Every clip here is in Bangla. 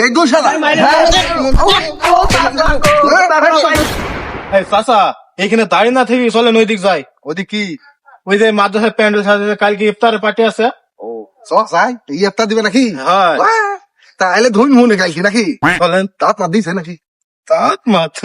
এই গো শালা চাচা এইখানে দাঁড়িয়ে না থেকে চলেন ওই দিক যাই। ওদিক কি? ওই যে মাদ্রাসার প্যান্ডেল সাথে কালকে ইফতারের পার্টি আছে। ও যাই এই একটা দিবে নাকি? হয় তাহলে ধুন মনে কালকে নাকি? বলেন দাঁত না দিছে নাকি? তাত মাত্র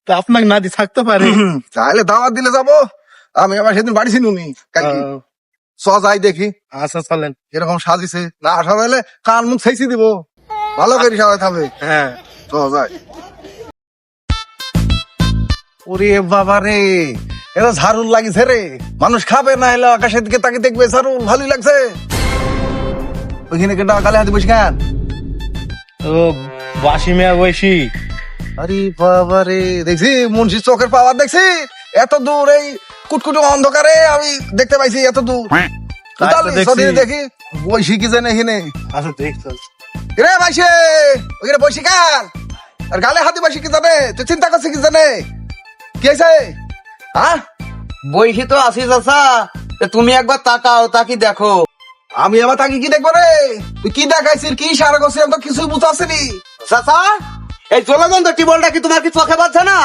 তা আপনাকে না দিয়ে থাকতে পারে। তাহলে দাওয়াত দিলে যাবো। আমি আবার সেদিন বাড়ি ছিলুম কালকে। যাই দেখি আচ্ছা চলেন। এরকম সাজিছে না সাজাইলে কান মুখ ছেঁচি দিব। ভালো করে সাজাই থাকবে। হ্যাঁ যাই। ওরে বাবা রে, এটা ঝাড়ুল লাগিছে রে। মানুষ খাবে না এলো আকাশের দিকে তাকে দেখবে ঝাড়ুল ভালোই লাগছে। ওইখানে কেটা গালে হাতে বসে কেন? ও বাসি মেয়া বয়সী। আরে বাবা রে, দেখছি মুন্সির চোখের পাওয়ার দেখছি। এত দূর এই কুটকুটে অন্ধকারে আমি দেখতে পাইছি এত দূর। দেখি বৈশি কি জানে এখানে। আচ্ছা দেখছো রে ভাইসে ওইখানে বৈশি কার আর গালে হাতে বসে কি জানে? তুই চিন্তা করছিস কি জানে? কি হয়েছে? হ্যাঁ বইসি তো আছি চাচা, তুমি একবার তাকাও, তাকি দেখো। আমি আবার তাকে কি দেখবো রে? তুই কি দেখাইছিস কি ইশারা করছিস? আমি তো কিছুই বুঝতে পারছিনি। চাচা এই জলগন্ধ টিবলটা কি তোমার কি চোখে পাচ্ছে না?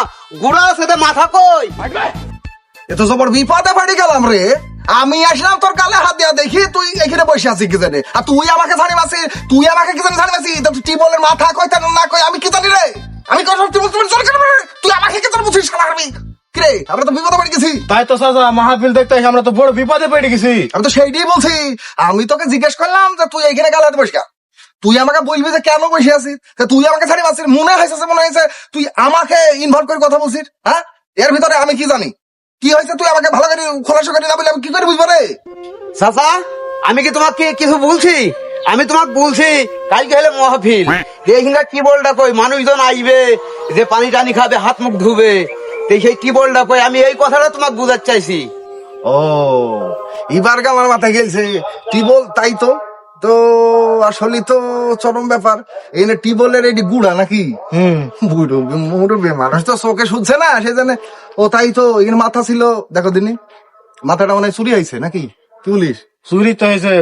গুড়া আছে মাথা কই? এত জবর বিপদে পড়ে গেলাম রে। আমি আসলাম তোর গালে হাত দিয়া দেখি তুই এখানে বসে আছিস কি জানে? আর তুই আমাকে ছাড়ি মাসি, তুই আমাকে কি জানি ছাড়ি মাসি? টিবলের মাথা কই তা না কই আমি কি জানি রে? আমি কত তুই আমাকে কি জানি বুঝিস না? আমি কিরে আমরা তো বিপদে পড়ে গেছি। তাই তো চাচা মাহফিল দেখতে এসে আমরা তো বড় বিপদে পড়ে গেছি। আমি তো সেইটাই বলছি। আমি তোকে জিজ্ঞেস করলাম যে তুই এইখানে গালে হাতে বসে তুই আমাকে বলবি যে কেন বসে আছিস? তুই আমাকে ছাড়ি মাসির মনে হয়েছে মনে হয়েছে তুই আমাকে ইনভলভ করে কথা বলছিস। হ্যাঁ এর ভিতরে আমি কি জানি কি হয়েছে? তুই আমাকে ভালো করে খোলাসা করে না বলে আমি কি করে বুঝবো রে? চাচা আমি কি তোমাকে কিছু বলছি? আমি তোমাকে বলছি কালকে হলে মাহফিল, এইখানে টিবলটা কই? মানুষজন আইবে, যে পানি টানি খাবে, হাত মুখ ধুবে, সেই টিবলটা কই? আমি এই কথাটা তোমাকে বুঝাতে চাইছি। ও এবার আমার মাথায় গেলছে টিবল। তাই তো তো আসলে তো চরম ব্যাপার। এই না টিবলের এটি গুড়া নাকি? বুড়ো মুরবে মানুষ তো চোখে শুনছে না সে জানে। ও তাই তো এখানে মাথা ছিল। দেখো দিনি মাথাটা মনে হয় চুরি হয়েছে নাকি? কি বলিস? চুরি তো হয়েছে।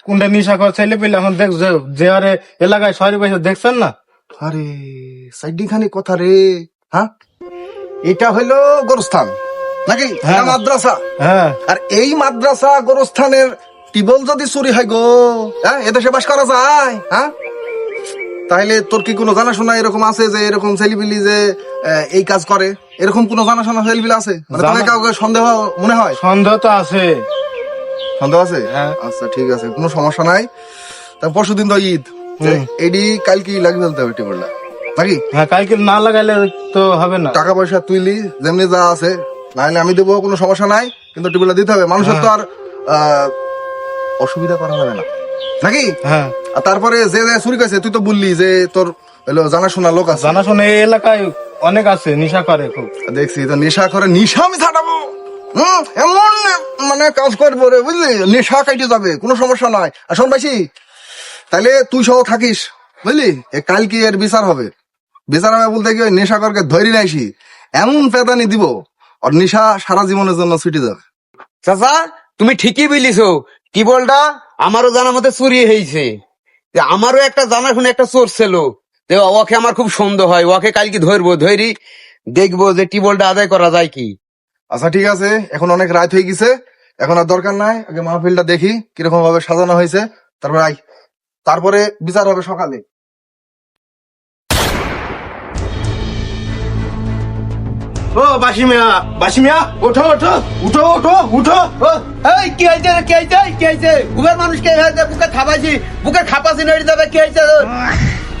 কোনটা নিশা করে ছেলে পেলে এখন দেখ যে আরে এলাকায় শহরে পয়সা দেখছেন না? আরে সাইডি খানি কথা রে। হ্যাঁ এটা হইলো গোরস্থান নাকি? হ্যাঁ। এটা মাদ্রাসা। হ্যাঁ আর এই মাদ্রাসা গোরস্থানের টিবল যদি চুরি হয় গো, হ্যাঁ এদেশে বাস করা যায়? হ্যাঁ তাইলে তোর কি কোনো জানাশোনা এরকম আছে যে এরকম ছেলেপিলি যে এই কাজ করে? এরকম কোনো জানাশোনা ছেলেপিলি আছে? মানে তোকে কাউকে সন্দেহ মনে হয়? সন্দেহ তো আছে। সন্দেহ আছে? হ্যাঁ। আচ্ছা ঠিক আছে, কোনো সমস্যা নাই। তা পরশুদিন তো ঈদ, এডি কালকে লাগিয়ে ফেলতে হবে টিবলটা নাকি? হ্যাঁ কালকে না লাগাইলে তো হবে না। টাকা পয়সা তুইলি যেমনি যা আছে, নাহলে আমি দেবো, কোনো সমস্যা নাই। কিন্তু টিবলটা দিতে হবে। মানুষের তো আর অসুবিধা করা যাবে না নাকি? হ্যাঁ আর তারপরে যে চুরি করেছে তুই তো বললি যে তোর জানাশোনা লোক আছে। জানাশোনা এই এলাকায় অনেক আছে, নিশা করে খুব। দেখছি তো নেশা করে, নেশা আমি ছাড়াবো। এমন মানে কাজ করবো রে বুঝলি, নেশা কাটে যাবে, কোনো সমস্যা নাই। আর শোন ভাইছি, তাহলে তুই সহ থাকিস বুঝলি। কালকে এর বিচার হবে। বিচার হবে বলতে কি, ওই নেশাকরকে ধরি নাইছি এমন পেদানি দিব আর নেশা সারা জীবনের জন্য ছুটে যাবে। চাচা তুমি ঠিকই বলিছো, টিবলটা আমারও জানা মতে চুরি হয়েছে। যে আমারও একটা জানাশোনা একটা চোর ছিল, যে ওকে আমার খুব সন্দেহ হয়। ওকে কালকে ধরবো, ধরি দেখবো যে টিবলটা আদায় করা যায় কি। আচ্ছা ঠিক আছে, এখন অনেক রাত হয়ে গেছে, এখন আর দরকার নাই। আগে মাহফিলটা দেখি কিরকম ভাবে সাজানো হয়েছে, তারপরে তারপরে বিচার হবে সকালে। ও বাসিমিয়া, বাসিমিয়া ওঠো ওঠো উঠো ওঠো উঠো। এই কি হয়েছে রে? কি হয়েছে? কি হয়েছে? বুকের মানুষ কে হয়েছে? বুকে খাপাইছি, বুকে খাপাছি নড়ে যাবে। কি হয়েছে?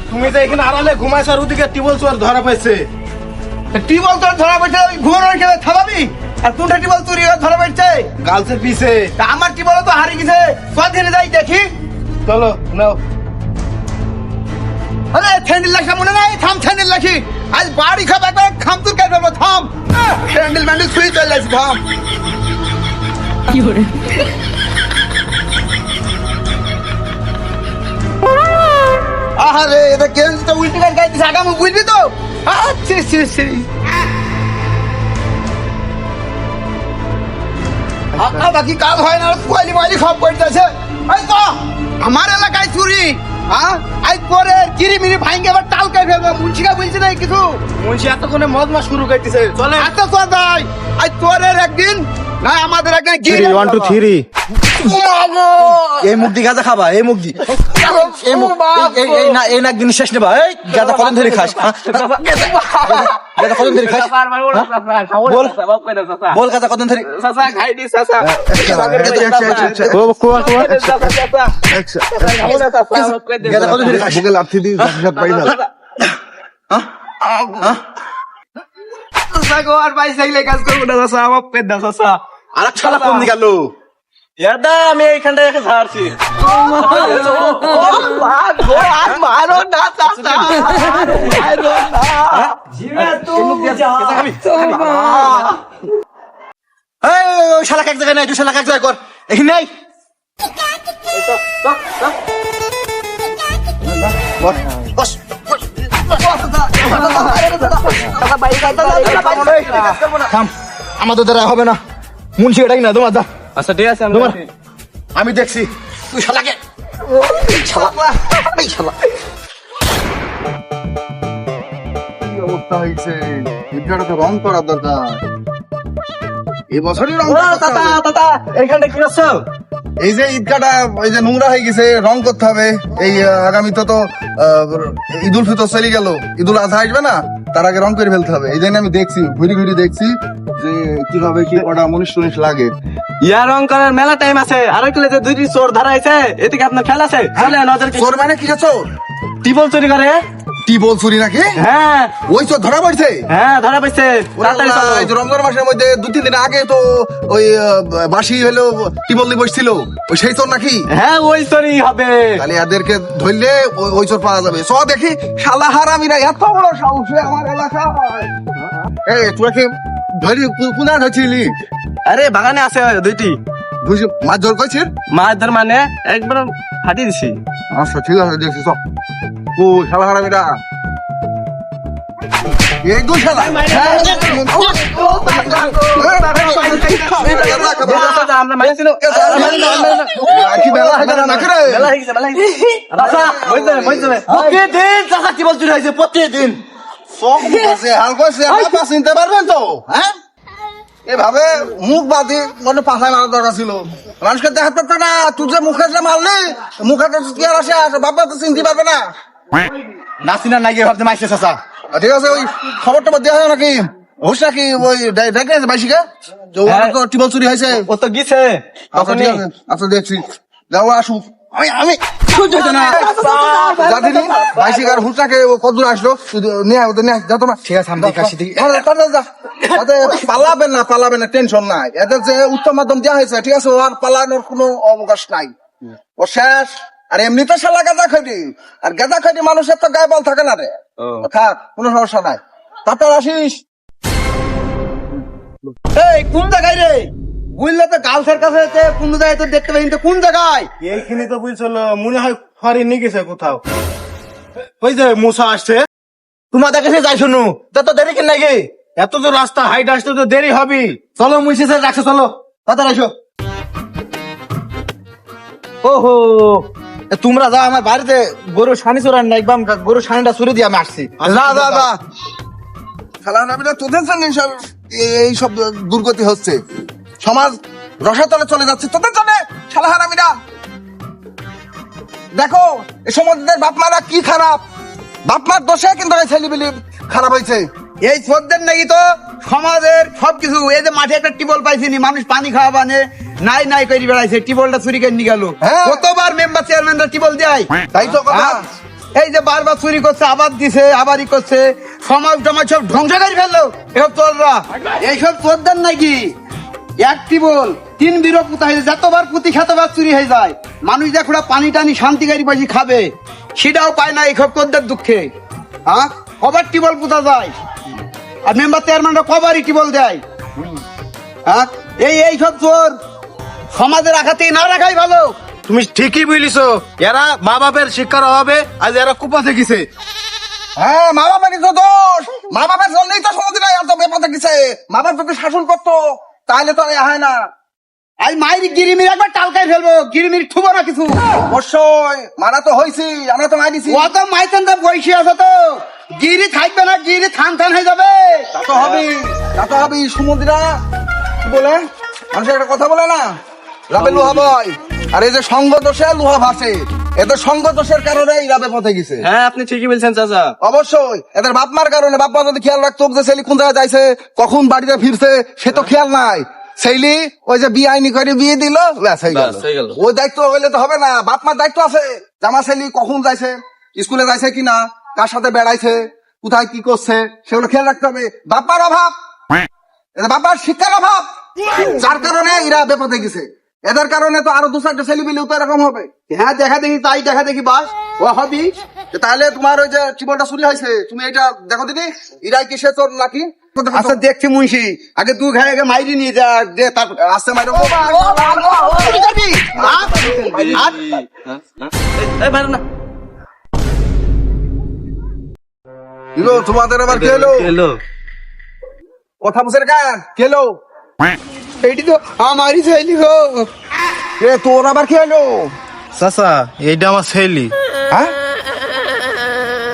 তুমি তো এখানে আড়ালে ঘুমাইছো আর ওদিকে টিবল চোর ধরা পাইছে। টিবল তোর ধরা পড়ছে, ওই ঘুমানোর কে থামাবি? আর কোনটা টিবল চুরি হয়ে ধরা পড়ছে? গার্লসের পিছে। তা আমার টিবল তো হারিয়ে গেছে। কদিনে যাই দেখি। চলো নাও। আরে স্যান্ডেল লাখা মনে নাই? থাম স্যান্ডেল লাখি, আজ বাড়ি খাব একবার খাম তুর কাটবো। থাম স্যান্ডেল ম্যান্ডেল ছুঁয়ে চলে আসি। থাম কি করে? আরে এটা কেন তো উল্টি করে গাইতে সাগা মু বুঝবি তো? আচ্ছা সি সি বাকি কাজ হয় না, কোয়ালি মাইলি সব পড়ে যাচ্ছে। এই তো আমার এলাকায় চুরি, হ্যাঁ আই করে কিরিমিরি ভাঙ্গে আবার টালকাই ফেলবে মুন্সিকা বলছি না কিছু মুন্সি এতক্ষণে মদমা শুরু করতেছে চলে আচ্ছা সদাই আই তোরের একদিন না আমাদের একদিন কি 3 1 2 3 এই মুখ দিয়ে গাঁজা খাবা এই মুখ দিয়ে এই মুখ এই নাক দিন শেষ নেবা এই গাঁজা কতদিন ধরে খাস গাঁজা কতদিন ধরে খাস বল গাঁজা কতদিন ধরে কোয়া কোয়া গাঁজা কতদিন ধরে খাস বুকে লাথি দি জাত পাই না আর শালা কোন দিকে গেল ইয়াদা আমি এইখানটা রেখে ছাড়ছি ওই শালা এক জায়গায় নাই তুই শালা এক জায়গায় কর এখানে নাই বস থাম আমাদের দ্বারা হবে না মুন্সি এটাই না তোমার দা আচ্ছা ঠিক আছে তোমার আমি দেখছি তুই শালাকে কি অবস্থা হয়েছে ইটটা তো রং করা দরকার এবছরই রং এইখানটা কি করছো এই যে ঈদগাটা এই যে নোংরা হয়ে গেছে রং করতে হবে এই আগামীতে তো ঈদুল ফিতর চলে গেল ঈদুল আজহা আসবে না তার আগে রং করে ফেলতে হবে এই জন্য আমি দেখছি ঘুরি ঘুরি দেখছি যে কিভাবে কি কটা মনীষ টনিষ লাগে ইয়া রং করার মেলা টাইম আছে আর একলে যে দুইটি চোর ধরাইছে এদিকে আপনার খেলা আছে চলে নজর চোর মানে কি চোর টিবল চুরি করে টিবল চুরি নাকি হ্যাঁ ওই চোর ধরা পড়ছে হ্যাঁ ধরা পাইছে তাড়াতাড়ি চলো। এই যে রমজান মাসের মধ্যে 2-3 দিন আগে তো ওই বাসি হলো টিবল নিয়ে বসছিল ওই সেই চোর নাকি হ্যাঁ ওই চুরি হবে তাহলে এদেরকে ধরলে ওই চোর পাওয়া যাবে সব দেখি শালা হারামিরা এত বড় সাহস আমার এলাকায় এই তোরা কি ধরি কোনা ধরছিলি আরে বাগানে আছে দুইটি বুঝি মাছ জোর করছিস মাছ ধর মানে একবার ফাটি দিছি আচ্ছা ঠিক আছে দেখছি সব ও শালা হারামিরা এই দুই শালা আমরা মাইছিল কি বেলা হয়ে গেল নাকি রে মেলা হয়ে গেছে মেলা হয়ে গেছে আচ্ছা প্রতিদিন চাচা টিবল চুরি হয়েছে প্রতিদিন হালকা আপা চিনতে পারবেন তো হ্যাঁ এভাবে মুখ বাদি মনে পাশায় মারা দরকার ছিল মানুষকে দেখাতে পারতো না তুই যে মুখে যে মারলি মুখে তো কি আর আসে বাবা তো চিনতে পারবে না নাসিনা নাকি ভাবতে মাইছে চাচা ঠিক আছে ওই খবরটা দেওয়া হয় নাকি হোস নাকি ওই দেখে আছে বাইশিকা যে ওর তো টিবল চুরি হয়েছে ও তো গিয়েছে আচ্ছা ঠিক আছে আচ্ছা দেখছি যাও আসুক আমি জানি বাইশিকার হুসাকে ও কদূর আসলো নিয়ে ওদের নিয়ে যা তোমার ঠিক আছে আমি দেখে আসি দেখি পালাবে না টেনশন নাই এদের যে উত্তম মাধ্যম দেওয়া হয়েছে ঠিক আছে ও আর পালানোর কোনো অবকাশ নাই ও শেষ আর এমনিতে শালা গাঁজা খাইনি আর গাঁজা খাইনি মানুষের তো গায়ে বল থাকে না রে থাক কোনো সমস্যা নাই তারপর আসিস এই কোন জায়গায় রে বুঝলে তো গার্লসের কাছে কোন জায়গায় তো দেখতে পাইনি তো কোন জায়গায় এইখানে তো বুঝছিল মনে হয় ফারি নিয়ে গেছে কোথাও ওই যে মুসা আসছে তোমাদের কাছে যাই শুনু তো দেরি কেন নাকি এত তো রাস্তা হাইট আসতে তো দেরি হবে চলো মুইসি স্যার রাখছো চলো তাড়াতাড়ি আসো ওহো তোমরা যাও আমার বাড়িতে গরু সানি চোরান না একদম গরু সানিটা চুরি দিয়ে আমি আসছি যা খেলা নাবিনা তোদের জন্য এই সব দুর্গতি হচ্ছে সমাজ রসাতলে চলে যাচ্ছে তোদের জন্য শালা হারামিরা দেখো এই সমাজের বাপ মারা কি খারাপ বাপ মার দোষে কিন্তু ছেলেবিলি খারাপ হয়েছে এই চোদ্দের নাকি তো সমাজের সবকিছু এই যে মাঠে একটা টিবল পাইছিনি মানুষ পানি খাওয়া বানে নাই নাই করে বেড়াইছে টিবলটা চুরি করে নিয়ে গেল হ্যাঁ। কতবার মেম্বার চেয়ারম্যানরা টিবল দেয় তাই তো কথা হ্যাঁ? এই যে বারবার চুরি করছে আবার দিছে আবারই করছে সমাজ টমাজ সব ধ্বংস করে ফেললো এসব চোররা এইসব চোরদের নাকি এক টিবল 3 বিরো পুতা হয়ে যায় যতবার পুঁতি খেতবার চুরি হয়ে যায় মানুষ দেখো পানি টানি শান্তি গাড়ি পাইছি খাবে সেটাও পায় না এইসব চোরদের দুঃখে হ্যাঁ কবার টিবল পুতা যায় আর মেম্বার চেয়ারম্যানরা কবারই টিবল দেয় হ্যাঁ এই সব চোর সমাজে রাখাতে না রাখাই ভালো তুমি ঠিকই বুঝলিছো এরা মা বাপের শিক্ষার অভাবে আজ এরা কুপাতে গেছে হ্যাঁ মা বাপেরই তো দোষ মা বাপের জন্যই তো সমাজে এত বেপথে গেছে মা বাপ যদি শাসন করতো তাহলে তো হয় না আই মাইরি গিরিমির একবার টালকাই ফেলবো, গিরিমির ঠুবো না কিছু। অবশ্যই মারা তো হয়েছি, আমরা তো মারিছি। ও তো মাইতেন তো বইসি আছে তো, গিরি থাকবে না, গিরি থান থান হয়ে যাবে। তা তো হবেই, তা তো হবেই। সমুদ্রা কি বলে, মানুষের একটা কথা বলে না, রাবে লোহা বয়। আর এই যে সঙ্গ দোষে লোহা ভাসে, এদের সঙ্গ দোষের কারণে এই রাবে পথে গেছে। হ্যাঁ আপনি ঠিকই বলছেন চাচা। অবশ্যই এদের বাপ মার কারণে, বাপ মা যদি খেয়াল রাখতো যে ছেলে কোন জায়গায় যাইছে, কখন বাড়িতে ফিরছে, সে তো খেয়াল নাই। ছেলে ওই যে বিয়ে আইনি করে বিয়ে দিল, ব্যাস হয়ে গেল। ব্যাস, হয়ে গেল। ওই দায়িত্ব হইলে তো হবে না, বাপ মার দায়িত্ব আছে। জামা ছেলে কখন যাইছে, স্কুলে যাইছে কিনা, কার সাথে বেড়াইছে, কোথায় কি করছে, সেগুলো খেয়াল রাখতে হবে। বাপ্পার অভাব, এদের বাপ্পার শিক্ষার অভাব, যার কারণে এরা বেপথে গেছে। এদের কারণে তো আরো দু চারটা ছেলে মিলে তো এরকম হবে। হ্যাঁ দেখা দেখি তাই, দেখা দেখি বাস ও হবি। তাহলে তোমার ওই যে টিবলটা চুরি হয়েছে, তুমি এটা দেখো দিদি, ইরাই কিসে তোর নাকি। আচ্ছা দেখছি মুন্সি, আগে তুই ঘাড়ে আগে মাইরি নিয়ে যা, দে তারপর আসতে মাইরো। চুরি করবি? এই বাইরে না। ইলো তোমাদের আবার কে এলো? হ্যালো। কথা বুঝে কার কে এলো? এইটি তো আমারই ছেলে গো। এ তোর আবার কে এলো? চাচা এইটা আমার ছেলে। হ্যাঁ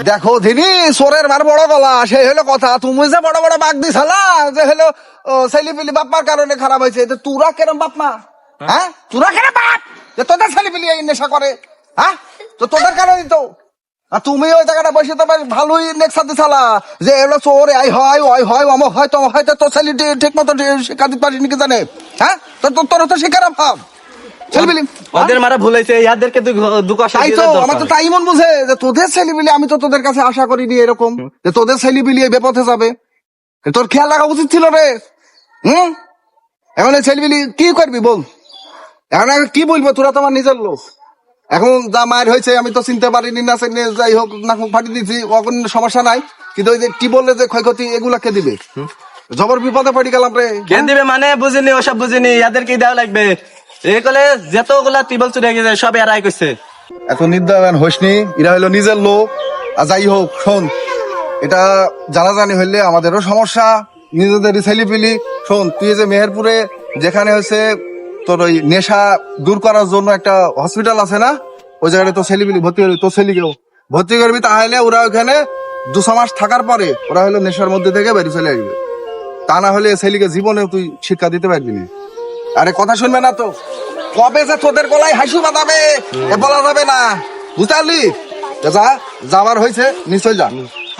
দেখো দিনি সোরের বার বড় গলা, সেই হলো কথা। তুমি যে বড় বড় বাগ দিছালা যে হলো ছেলে পিলি বাপ্পার কারণে খারাপ হয়েছে, তো তোরা কেরম বাপ মা? হ্যাঁ তোরা কেন বাপ যে তোদের ছেলে পিলি এই নেশা করে? হ্যাঁ তো তোদের কারণে তো। আর তুমি ওই জায়গাটা বসে তো বেশ ভালোই নেক্সা দিছালা যে এগুলো চোর, আই হয় ওই হয় অমক হয় তমক হয়, তো তোর ছেলে ঠিক মতো শিক্ষা দিতে পারিনি কি জানে? হ্যাঁ তো তোর তো শিক্ষার অভাব ছেলে পিলি। ওদের মারা ভুল হয়েছে, ইয়াদেরকে দুকাশা তাই তো আমার তো তাই মন বুঝে যে তোদের ছেলেপিলি, আমি তো তোদের কাছে আশা করিনি এরকম যে তোদের ছেলেপিলি এই বেপথে যাবে। তোর খেয়াল রাখা উচিত ছিল রে। এখন এই ছেলেপিলি কি করবি বল? এখন আর কি বলবো, তোরা তো আমার নিজের লোক। এখন যা মায়ের হয়েছে আমি তো চিনতে পারিনি, না চিনে যাই হোক নাক মুখ ফাটিয়ে দিচ্ছি, কোনো সমস্যা নাই। কিন্তু ওই যে কি বললে যে ক্ষয়ক্ষতি, এগুলা কে দিবে? জবর বিপদে পড়ে গেলাম রে। কে দিবে মানে বুঝিনি, ওসব বুঝিনি, ইয়াদেরকে দেওয়া লাগবে। এই কলে যতগুলা টিবল চুরি হয়ে গেছে সব এরাই করছে। এত নির্দয়ান হোসনি, এরা হলো নিজের লোক। আর যাই হোক শোন, এটা জানাজানি হইলে আমাদেরও সমস্যা, নিজেদের ছেলেপিলি। শোন তুই যে মেহেরপুরে যেখানে হচ্ছে তোর ওই নেশা দূর করার জন্য একটা হসপিটাল আছে না, ওই জায়গায় তোর ছেলেপিলি ভর্তি করবি, তোর ছেলেকেও ভর্তি করবি। তাহলে ওরা ওখানে 2 মাস থাকার পরে ওরা হলো নেশার মধ্যে থেকে বেরিয়ে চলে আসবে। তা না হলে ছেলেকে জীবনে তুই শিক্ষা দিতে পারবি না। আরে কথা শুনবে না তো, কবে যে তোদের গলায় হাসু বাঁধাবে এ বলা যাবে না, বুঝতে পারলি? যা যাবার হয়েছে নিশ্চয় যা।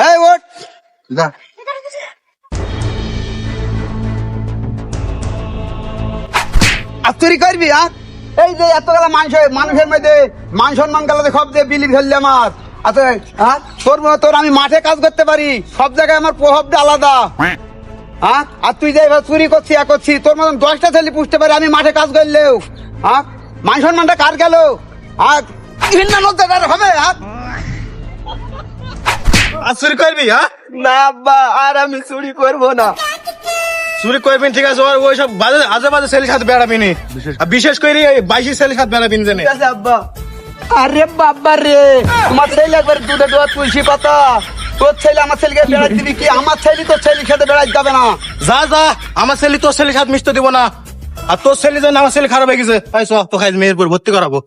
এই ওঠ, যা। আর চুরি করবি? হ্যাঁ এই যে এতগুলা মানুষের মধ্যে মান সম্মান গেল সব যে বিলি ফেললে আমার। আচ্ছা হ্যাঁ তোর আমি মাঠে কাজ করতে পারি, সব জায়গায় আমার প্রভাবটা আলাদা। হ্যাঁ আর তুই যে এবার চুরি করছি করছি, তোর মতন 10টা ছেলে পুষতে পারি আমি মাঠে কাজ করলেও। হ্যাঁ মান সম্মানটা কার গেল? আর ঘৃণা লজ্জাটার হবে? হ্যাঁ আর চুরি করবি? হ্যাঁ না আব্বা, আর আমি চুরি করবো না। চুরি করবি ঠিক আছে, ওই সব বাজে আজে বাজে ছেলের সাথে বেড়াবি নি, আর বিশেষ করে এই 22 ছেলের সাথে বেড়াবি না জানে। ঠিক আছে আব্বা। আরে বাবা রে, তোমার ছেলে একবার দুধে দোয়া তুলসী পাতা। তোর ছেলে আমার ছেলেকে বেড়াই দিবি কি? আমার ছেলে তোর ছেলের সাথে বেড়াই যাবে না। যা যা, আমার ছেলে তোর ছেলের সাথে মিশতে দিব না। আর তোর ছেলে যেন আমার ছেলে খারাপ হয়ে গেছে, তো খাই মেয়েরপুর ভর্তি করাবো।